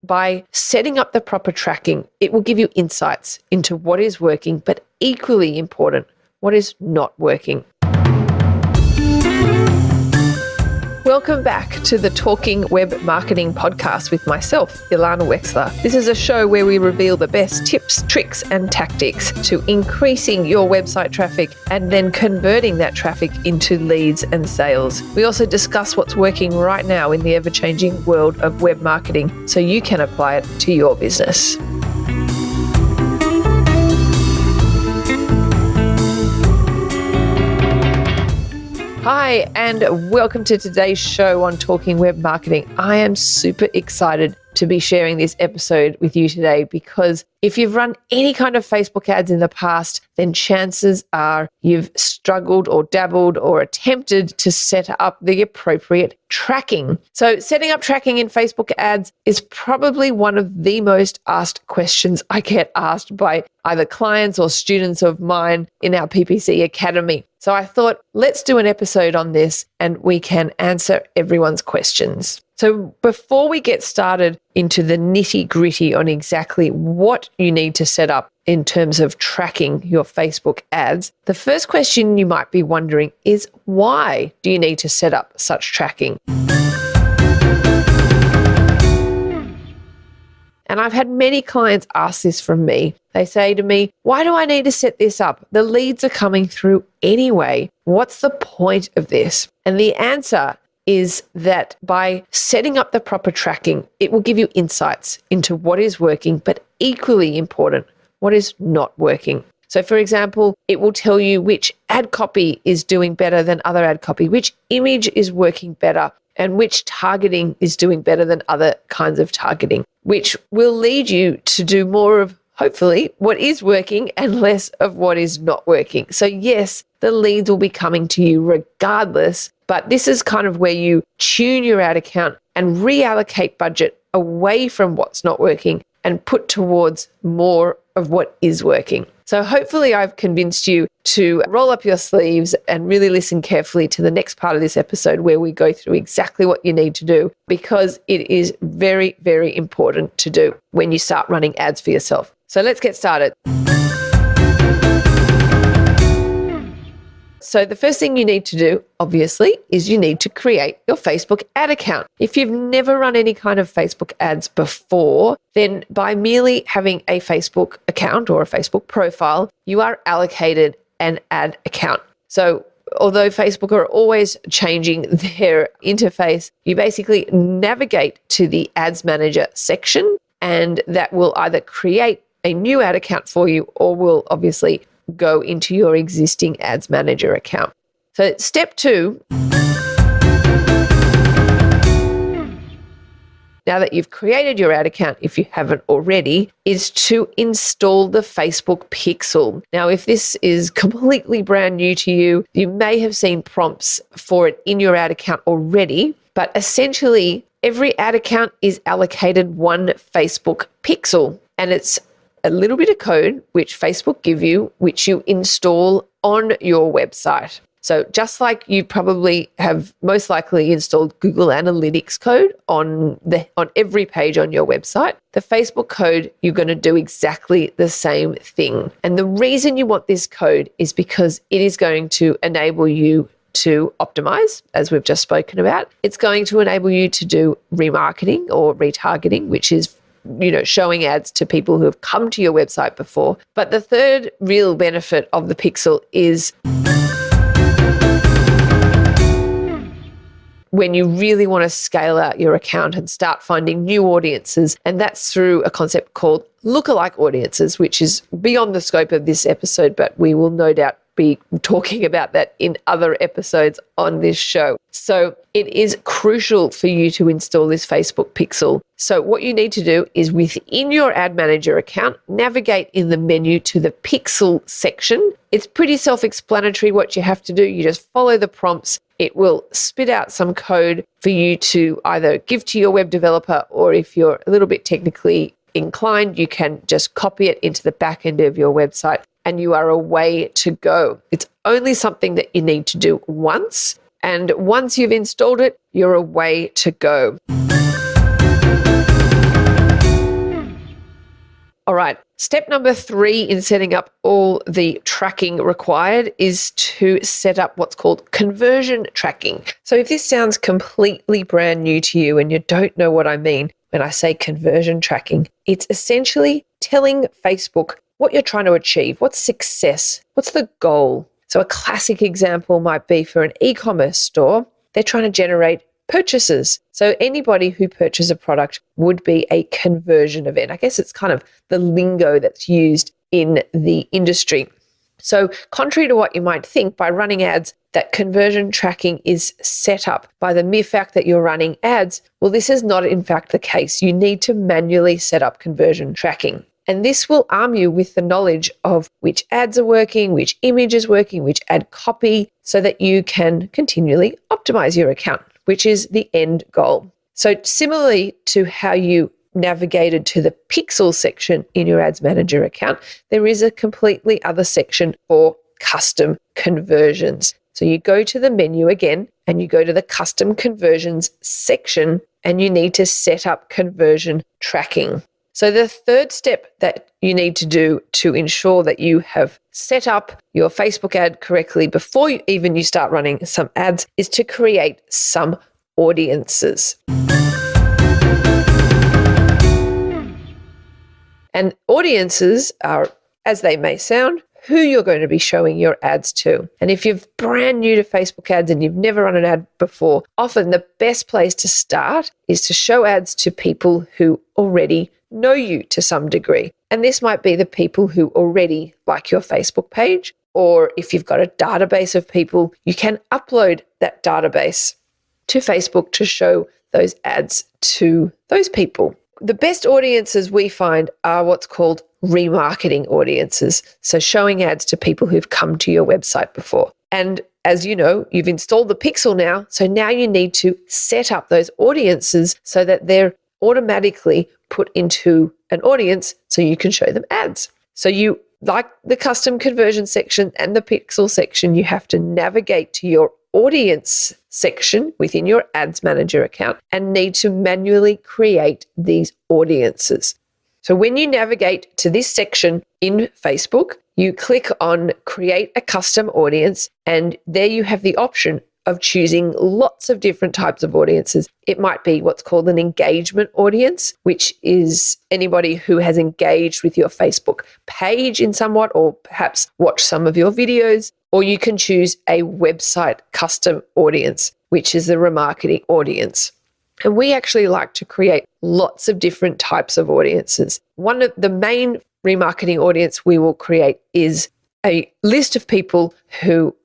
by setting up the proper tracking, it will give you insights into what is working, but equally important, what is not working. Welcome back to the Talking Web Marketing podcast with myself, Ilana Wexler. This is a show where we reveal the best tips, tricks, and tactics to increasing your website traffic and then converting that traffic into leads and sales. We also discuss what's working right now in the ever-changing world of web marketing so you can apply it to your business. Hi, and welcome to today's show on Talking Web Marketing. I am super excited to be sharing this episode with you today because if you've run any kind of Facebook ads in the past, then chances are you've struggled or dabbled or attempted to set up the appropriate tracking. So setting up tracking in Facebook ads is probably one of the most asked questions I get asked by either clients or students of mine in our PPC Academy. So I thought, let's do an episode on this and we can answer everyone's questions. So before we get started into the nitty-gritty on exactly what you need to set up in terms of tracking your Facebook ads, the first question you might be wondering is, why do you need to set up such tracking? And I've had many clients ask this from me. They say to me, why do I need to set this up? The leads are coming through anyway. What's the point of this? And the answer is that by setting up the proper tracking, it will give you insights into what is working, but equally important, what is not working. So for example, it will tell you which ad copy is doing better than other ad copy, which image is working better, and which targeting is doing better than other kinds of targeting, which will lead you to do more of, hopefully, what is working and less of what is not working. So yes, the leads will be coming to you regardless, but this is kind of where you tune your ad account and reallocate budget away from what's not working and put towards more of what is working. So hopefully I've convinced you to roll up your sleeves and really listen carefully to the next part of this episode where we go through exactly what you need to do, because it is very, very important to do when you start running ads for yourself. So let's get started. So the first thing you need to do, obviously, is you need to create your Facebook ad account. If you've never run any kind of Facebook ads before, then by merely having a Facebook account or a Facebook profile, you are allocated an ad account. So although Facebook are always changing their interface, you basically navigate to the Ads Manager section, and that will either create a new ad account for you or will obviously go into your existing Ads Manager account. So step 2, now that you've created your ad account, if you haven't already, is to install the Facebook Pixel. Now, if this is completely brand new to you, you may have seen prompts for it in your ad account already, but essentially every ad account is allocated one Facebook Pixel, and it's a little bit of code which Facebook give you, which you install on your website. So just like you probably have most likely installed Google Analytics code on every page on your website, the Facebook code, you're going to do exactly the same thing. And the reason you want this code is because it is going to enable you to optimize, as we've just spoken about. It's going to enable you to do remarketing or retargeting, which is showing ads to people who have come to your website before. But the third real benefit of the Pixel is when you really want to scale out your account and start finding new audiences. And that's through a concept called Lookalike Audiences, which is beyond the scope of this episode, but we will no doubt be talking about that in other episodes on this show. So it is crucial for you to install this Facebook Pixel. So what you need to do is within your Ad Manager account, navigate in the menu to the Pixel section. It's pretty self-explanatory what you have to do. You just follow the prompts. It will spit out some code for you to either give to your web developer, or if you're a little bit technically inclined, you can just copy it into the back end of your website and you are away to go. It's only something that you need to do once, and once you've installed it, you're away to go. All right. Step number 3 in setting up all the tracking required is to set up what's called conversion tracking. So if this sounds completely brand new to you and you don't know what I mean when I say conversion tracking, it's essentially telling Facebook what you're trying to achieve, what's success, what's the goal. So a classic example might be for an e-commerce store, they're trying to generate purchases. So anybody who purchases a product would be a conversion event. I guess it's kind of the lingo that's used in the industry. So contrary to what you might think, by running ads, that conversion tracking is set up by the mere fact that you're running ads. Well, this is not in fact the case. You need to manually set up conversion tracking. And this will arm you with the knowledge of which ads are working, which image is working, which ad copy, so that you can continually optimize your account, which is the end goal. So similarly to how you navigated to the pixel section in your Ads Manager account, there is a completely other section for custom conversions. So you go to the menu again and you go to the custom conversions section and you need to set up conversion tracking. So the third step that you need to do to ensure that you have set up your Facebook ad correctly before you start running some ads is to create some audiences. And audiences are, as they may sound, who you're going to be showing your ads to. And if you're brand new to Facebook ads and you've never run an ad before, often the best place to start is to show ads to people who already know you to some degree. And this might be the people who already like your Facebook page, or if you've got a database of people, you can upload that database to Facebook to show those ads to those people. The best audiences we find are what's called remarketing audiences. So showing ads to people who've come to your website before. And as you know, you've installed the Pixel now. So now you need to set up those audiences so that they're automatically put into an audience so you can show them ads. So you, like the custom conversion section and the Pixel section, you have to navigate to your audience section within your Ads Manager account and need to manually create these audiences. So when you navigate to this section in Facebook, you click on Create a Custom Audience, and there you have the option of choosing lots of different types of audiences. It might be what's called an engagement audience, which is anybody who has engaged with your Facebook page in somewhat, or perhaps watched some of your videos. Or you can choose a website custom audience, which is the remarketing audience. And we actually like to create lots of different types of audiences. One of the main remarketing audience we will create is a list of people who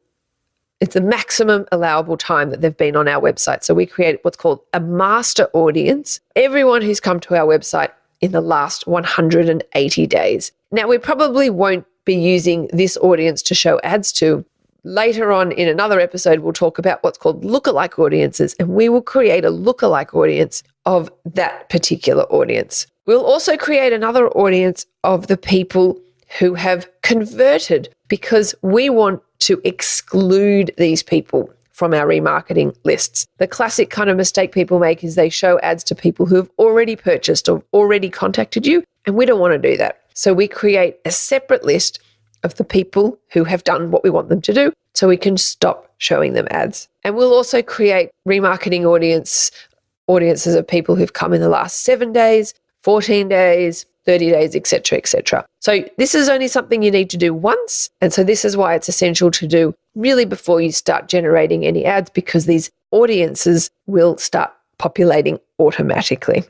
it's the maximum allowable time that they've been on our website. So we create what's called a master audience. Everyone who's come to our website in the last 180 days. Now, we probably won't be using this audience to show ads to. Later on in another episode, we'll talk about what's called lookalike audiences, and we will create a lookalike audience of that particular audience. We'll also create another audience of the people who have converted, because we want to exclude these people from our remarketing lists. The classic kind of mistake people make is they show ads to people who have already purchased or already contacted you, and we don't want to do that. So we create a separate list of the people who have done what we want them to do so we can stop showing them ads. And we'll also create remarketing audiences of people who've come in the last 7 days, 14 days, 30 days, etc., etc. So this is only something you need to do once. And so this is why it's essential to do really before you start generating any ads, because these audiences will start populating automatically.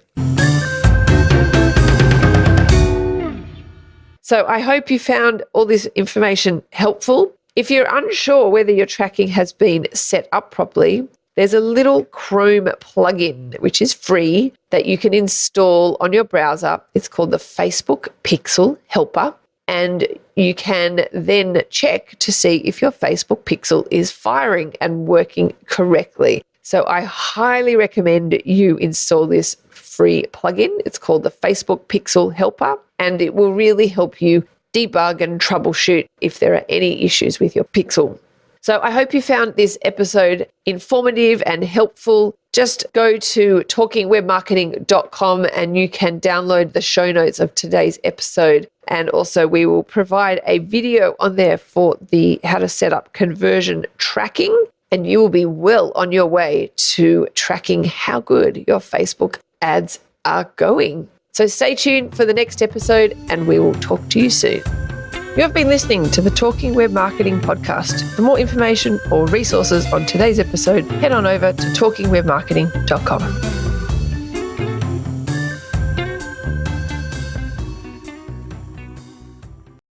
So I hope you found all this information helpful. If you're unsure whether your tracking has been set up properly, there's a little Chrome plugin, which is free, that you can install on your browser. It's called the Facebook Pixel Helper. And you can then check to see if your Facebook Pixel is firing and working correctly. So I highly recommend you install this free plugin. It's called the Facebook Pixel Helper, and it will really help you debug and troubleshoot if there are any issues with your Pixel. So I hope you found this episode informative and helpful. Just go to talkingwebmarketing.com and you can download the show notes of today's episode. And also we will provide a video on there for the how to set up conversion tracking, and you will be well on your way to tracking how good your Facebook ads are going. So stay tuned for the next episode and we will talk to you soon. You have been listening to the Talking Web Marketing podcast. For more information or resources on today's episode, head on over to talkingwebmarketing.com.